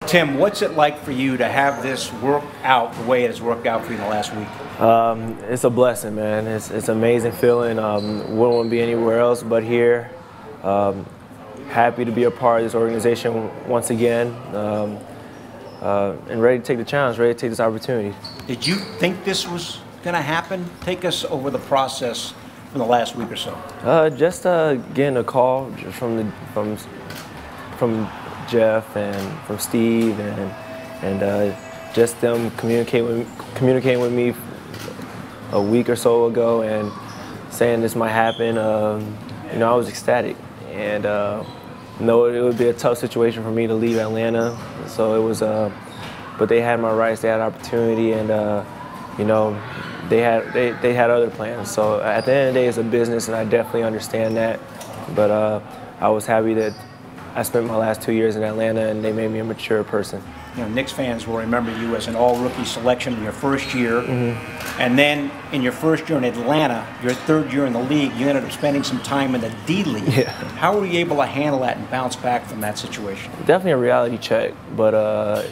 Tim, what's it like for you to have this work out the way it has worked out for you in the last week? It's a blessing, man. It's an amazing feeling. Wouldn't want to be anywhere else but here. Happy to be a part of this organization once again, and ready to take the challenge, ready to take this opportunity. Did you think this was going to happen? Take us over the process from the last week or so. Just getting a call from Jeff and from Steve and just them communicating with me a week or so ago and saying this might happen. You know, I was ecstatic, and know it would be a tough situation for me to leave Atlanta. So it was, but they had my rights, they had opportunity, and you know, they had other plans. So at the end of the day, it's a business, and I definitely understand that. But I was happy that I spent my last 2 years in Atlanta, and they made me a mature person. You know, Knicks fans will remember you as an all-rookie selection in your first year, and then in your first year in Atlanta, your third year in the league, you ended up spending some time in the D League. Yeah. How were you able to handle that and bounce back from that situation? Definitely a reality check, but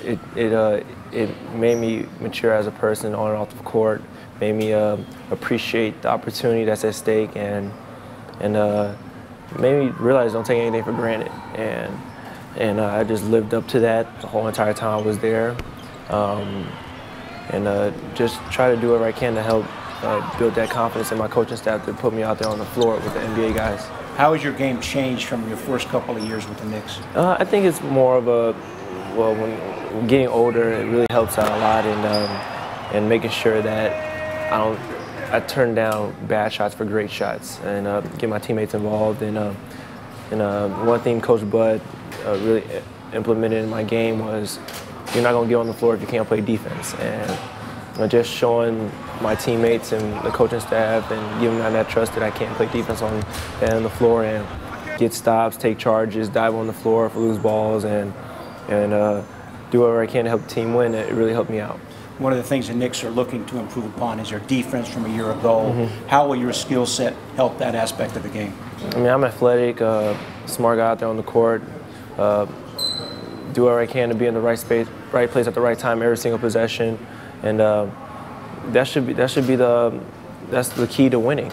it made me mature as a person on and off the court. Made me appreciate the opportunity that's at stake, and made me realize don't take anything for granted. And I just lived up to that the whole entire time I was there, and just try to do whatever I can to help build that confidence in my coaching staff to put me out there on the floor with the NBA guys. How has your game changed from your first couple of years with the Knicks? I think it's more of a, well, when getting older, it really helps out a lot, and making sure that I turn down bad shots for great shots, and get my teammates involved. And one thing Coach Bud really implemented in my game was you're not going to get on the floor if you can't play defense. And just showing my teammates and the coaching staff and giving them that trust that I can't play defense on the end of the floor and get stops, take charges, dive on the floor for loose balls, and do whatever I can to help the team win. It really helped me out. One of the things the Knicks are looking to improve upon is your defense from a year ago. How will your skill set help that aspect of the game? I mean, I'm athletic, smart guy out there on the court. Do whatever I can to be in the right space, right place at the right time every single possession, and that's the key to winning.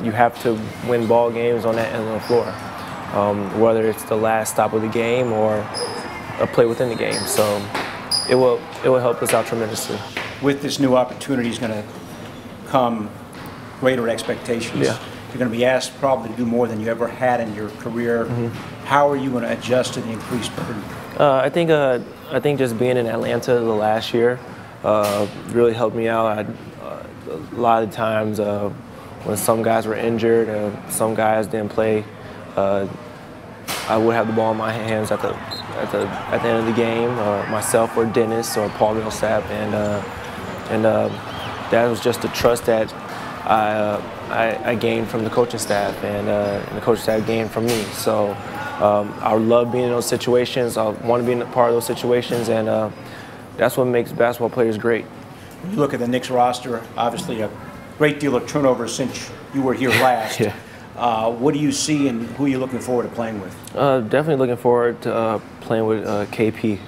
You have to win ball games on that end of the floor, whether it's the last stop of the game or a play within the game. So it will help us out tremendously. With this new opportunity is going to come greater expectations. Yeah. You're going to be asked probably to do more than you ever had in your career. How are you going to adjust to the increased burden? I think just being in Atlanta the last year really helped me out. A lot of times when some guys were injured, some guys didn't play, I would have the ball in my hands at the end of the game, myself or Dennis or Paul Millsap, and that was just the trust that I gained from the coaching staff, and the coaching staff gained from me. So I love being in those situations. I want to be a part of those situations, and that's what makes basketball players great. When you look at the Knicks roster, obviously a great deal of turnover since you were here last. Yeah. What do you see, and who are you looking forward to playing with? Definitely looking forward to playing with KP.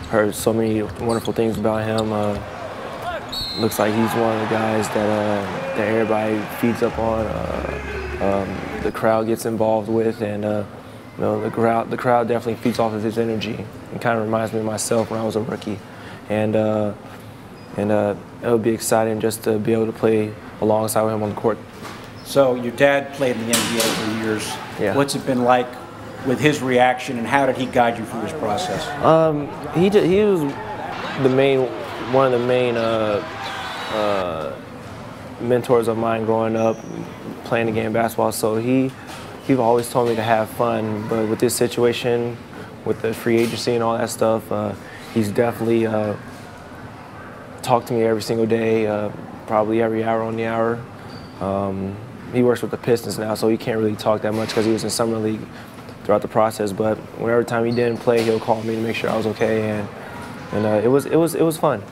Heard so many wonderful things about him. Looks like he's one of the guys that everybody feeds up on. The crowd gets involved with, and you know, the crowd definitely feeds off of his energy. It kind of reminds me of myself when I was a rookie, and it'll be exciting just to be able to play alongside with him on the court. So your dad played in the NBA for years. Yeah. What's it been like with his reaction, and how did he guide you through this process? He was one of the main mentors of mine growing up, playing the game of basketball. So he always told me to have fun, but with this situation, with the free agency and all that stuff, he's definitely talked to me every single day, probably every hour on the hour. He works with the Pistons now, so he can't really talk that much because he was in summer league throughout the process. But whenever time he didn't play, he'll call me to make sure I was okay, and it was fun.